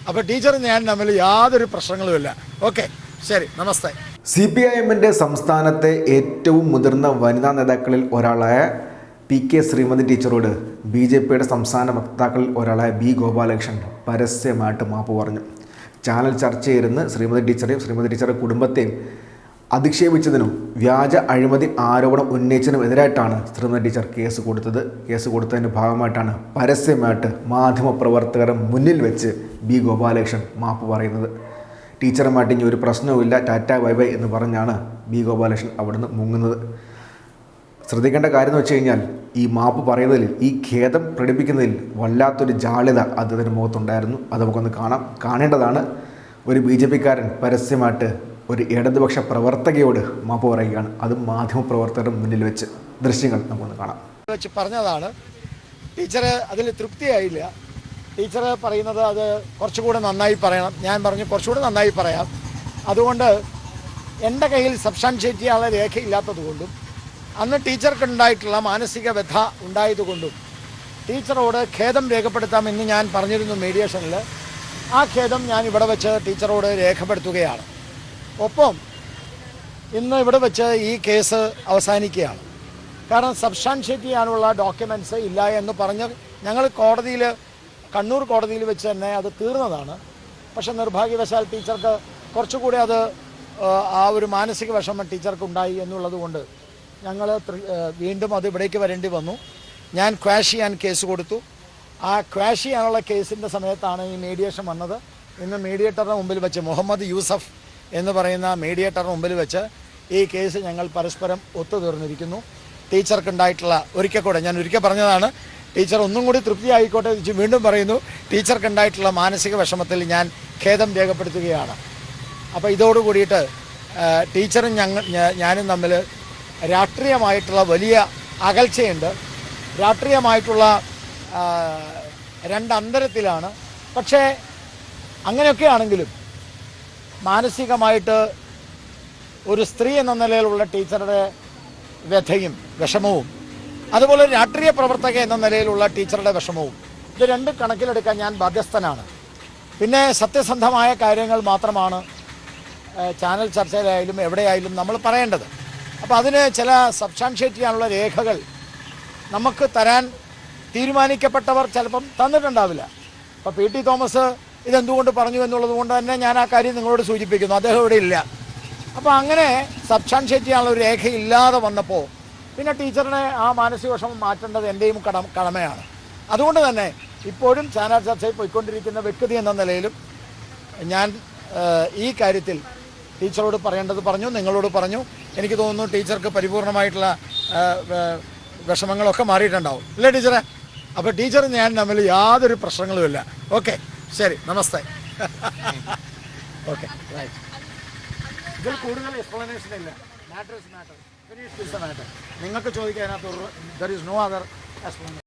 അപ്പോൾ ടീച്ചറും ഞാൻ തമ്മിൽ യാതൊരു പ്രശ്നങ്ങളുമില്ല. ഓക്കെ, ശരി, നമസ്തേ. CPIMന്റെ സംസ്ഥാനത്തെ ഏറ്റവും മുതിർന്ന വനിതാ നേതാക്കളിൽ ഒരാളായ PK ശ്രീമതി ടീച്ചറോട് BJPയുടെ സംസ്ഥാന വക്താക്കളിൽ ഒരാളായ B ഗോപാലകൃഷ്ണൻ പരസ്യമായിട്ട് മാപ്പ് പറഞ്ഞു. ചാനൽ ചർച്ചയിരുന്ന് ശ്രീമതി ടീച്ചറുടെ കുടുംബത്തെയും അധിക്ഷേപിച്ചതിനും വ്യാജ അഴിമതി ആരോപണം ഉന്നയിച്ചതിനും എതിരായിട്ടാണ് ശ്രീമതി ടീച്ചർ കേസ് കൊടുത്തതിൻ്റെ ഭാഗമായിട്ടാണ് പരസ്യമായിട്ട് മാധ്യമപ്രവർത്തകരെ മുന്നിൽ വെച്ച് B ഗോപാലകൃഷ്ണൻ മാപ്പ് പറയുന്നത്. ടീച്ചറുമായിട്ട് ഇനി ഒരു പ്രശ്നവുമില്ല, ടാറ്റ ബൈ ബൈ എന്ന് പറഞ്ഞാണ് B ഗോപാലകൃഷ്ണൻ അവിടുന്ന് മുങ്ങുന്നത്. ശ്രദ്ധിക്കേണ്ട കാര്യം എന്ന് വെച്ച് കഴിഞ്ഞാൽ, ഈ മാപ്പ് പറയുന്നതിൽ, ഈ ഖേദം പ്രകടിപ്പിക്കുന്നതിൽ വല്ലാത്തൊരു ജാള്യത അദ്ദേഹത്തിൻ്റെ മുഖത്തുണ്ടായിരുന്നു. അത് നമുക്കൊന്ന് കാണേണ്ടതാണ്. ഒരു BJPക്കാരൻ പരസ്യമായിട്ട് ഒരു ഇടതുപക്ഷ പ്രവർത്തകയോട് മാപ്പ് പറയുകയാണ്, അതും മാധ്യമപ്രവർത്തകരുടെ മുന്നിൽ വെച്ച്. ദൃശ്യങ്ങൾ നമുക്കൊന്ന് കാണാം. വെച്ച് പറഞ്ഞതാണ്. ടീച്ചർ അതിൽ തൃപ്തിയായില്ല. ടീച്ചർ പറയുന്നത് അത് കുറച്ചുകൂടെ നന്നായി പറയണം. ഞാൻ പറഞ്ഞു കുറച്ചുകൂടെ നന്നായി പറയാം. അതുകൊണ്ട് എൻ്റെ കയ്യിൽ സബ്സ്റ്റാൻഷിയേറ്റ് ചെയ്യാനുള്ള രേഖയില്ലാത്തതുകൊണ്ടും അന്ന് ടീച്ചർക്കുണ്ടായിട്ടുള്ള മാനസിക വ്യഥ ഉണ്ടായതുകൊണ്ടും ടീച്ചറോട് ഖേദം രേഖപ്പെടുത്താമെന്ന് ഞാൻ പറഞ്ഞിരുന്നു മീഡിയേഷനിൽ. ആ ഖേദം ഞാൻ ഇവിടെ വെച്ച് ടീച്ചറോട് രേഖപ്പെടുത്തുകയാണ്. ഒപ്പം ഇന്ന് ഇവിടെ വെച്ച് ഈ കേസ് അവസാനിക്കുകയാണ്. കാരണം സബ്സ്റ്റാൻഷിയേറ്റ് ചെയ്യാനുള്ള ഡോക്യുമെൻറ്റ്സ് ഇല്ല എന്ന് പറഞ്ഞ് ഞങ്ങൾ കണ്ണൂർ കോടതിയിൽ വെച്ച് തന്നെ അത് തീർന്നതാണ്. പക്ഷെ നിർഭാഗ്യവശാൽ ടീച്ചർക്ക് കുറച്ചുകൂടി അത് ആ ഒരു മാനസിക വിഷമം ടീച്ചർക്ക് ഉണ്ടായി എന്നുള്ളത് കൊണ്ട് ഞങ്ങൾ വീണ്ടും അത് ഇവിടേക്ക് വരേണ്ടി വന്നു. ഞാൻ ക്വാഷ് ചെയ്യാൻ കേസ് കൊടുത്തു. ആ ക്വാഷ് ചെയ്യാനുള്ള കേസിൻ്റെ സമയത്താണ് ഈ മീഡിയേഷൻ വന്നത്. ഇന്ന് മീഡിയേറ്ററുടെ മുമ്പിൽ വെച്ച്, മുഹമ്മദ് യൂസഫ് എന്ന് പറയുന്ന മീഡിയേറ്ററുടെ മുമ്പിൽ വെച്ച് ഈ കേസ് ഞങ്ങൾ പരസ്പരം ഒത്തുതീർന്നിരിക്കുന്നു. ടീച്ചർക്കുണ്ടായിട്ടുള്ള ഞാൻ ഒരിക്കൽ പറഞ്ഞതാണ്, ടീച്ചർ ഒന്നും കൂടി തൃപ്തിയായിക്കോട്ടെ വീണ്ടും പറയുന്നു, ടീച്ചർക്കുണ്ടായിട്ടുള്ള മാനസിക വിഷമത്തിൽ ഞാൻ ഖേദം രേഖപ്പെടുത്തുകയാണ്. അപ്പോൾ ഇതോടുകൂടിയിട്ട് ടീച്ചറും ഞാനും തമ്മിൽ രാഷ്ട്രീയമായിട്ടുള്ള വലിയ അകൽച്ചയുണ്ട്. രാഷ്ട്രീയമായിട്ടുള്ള രണ്ടന്തരത്തിലാണ്. പക്ഷേ അങ്ങനെയൊക്കെ ആണെങ്കിലും മാനസികമായിട്ട് ഒരു സ്ത്രീ എന്ന നിലയിലുള്ള ടീച്ചറുടെ വ്യഥയും വിഷമവും, അതുപോലെ രാഷ്ട്രീയ പ്രവർത്തക എന്ന നിലയിലുള്ള ടീച്ചറുടെ വിഷമവും, ഇത് രണ്ട് കണക്കിലെടുക്കാൻ ഞാൻ ബാധ്യസ്ഥനാണ്. പിന്നെ സത്യസന്ധമായ കാര്യങ്ങൾ മാത്രമാണ് ചാനൽ ചർച്ചയിലായാലും എവിടെയായാലും നമ്മൾ പറയേണ്ടത്. അപ്പോൾ അതിന് ചില സബ്സ്റ്റാൻഷിയേറ്റ് ചെയ്യാനുള്ള രേഖകൾ നമുക്ക് തരാൻ തീരുമാനിക്കപ്പെട്ടവർ ചിലപ്പം തന്നിട്ടുണ്ടാവില്ല. അപ്പോൾ PT തോമസ് ഇതെന്തുകൊണ്ട് പറഞ്ഞു എന്നുള്ളത് കൊണ്ട് തന്നെ ഞാൻ ആ കാര്യം നിങ്ങളോട് സൂചിപ്പിക്കുന്നു. അദ്ദേഹം ഇവിടെ ഇല്ല. അപ്പോൾ അങ്ങനെ സബ്സ്റ്റാൻഷിയേറ്റ് ചെയ്യാനുള്ള ഒരു രേഖയില്ലാതെ വന്നപ്പോൾ പിന്നെ ടീച്ചറിനെ ആ മാനസിക വിഷമം മാറ്റേണ്ടത് എൻ്റെയും കടമയാണ്. അതുകൊണ്ട് തന്നെ ഇപ്പോഴും ചാനൽ ചർച്ചയിൽ പോയിക്കൊണ്ടിരിക്കുന്ന വ്യക്തി എന്ന നിലയിലും ഞാൻ ഈ കാര്യത്തിൽ ടീച്ചറോട് പറയേണ്ടത് പറഞ്ഞു, നിങ്ങളോട് പറഞ്ഞു. എനിക്ക് തോന്നുന്നു ടീച്ചർക്ക് പരിപൂർണമായിട്ടുള്ള വിഷമങ്ങളൊക്കെ മാറിയിട്ടുണ്ടാവും, അല്ലേ ടീച്ചറെ? അപ്പോൾ ടീച്ചറും ഞാൻ തമ്മിൽ യാതൊരു പ്രശ്നങ്ങളുമില്ല. ഓക്കെ, ശരി, നമസ്തേ. Okay, right. ഇതിൽ കൂടുതൽ എക്സ്പ്ലനേഷൻ ഇല്ല. Matter is matter. Finish is a matter. നിങ്ങൾക്ക് ചോദിക്കാനകത്ത് there is no other explanation.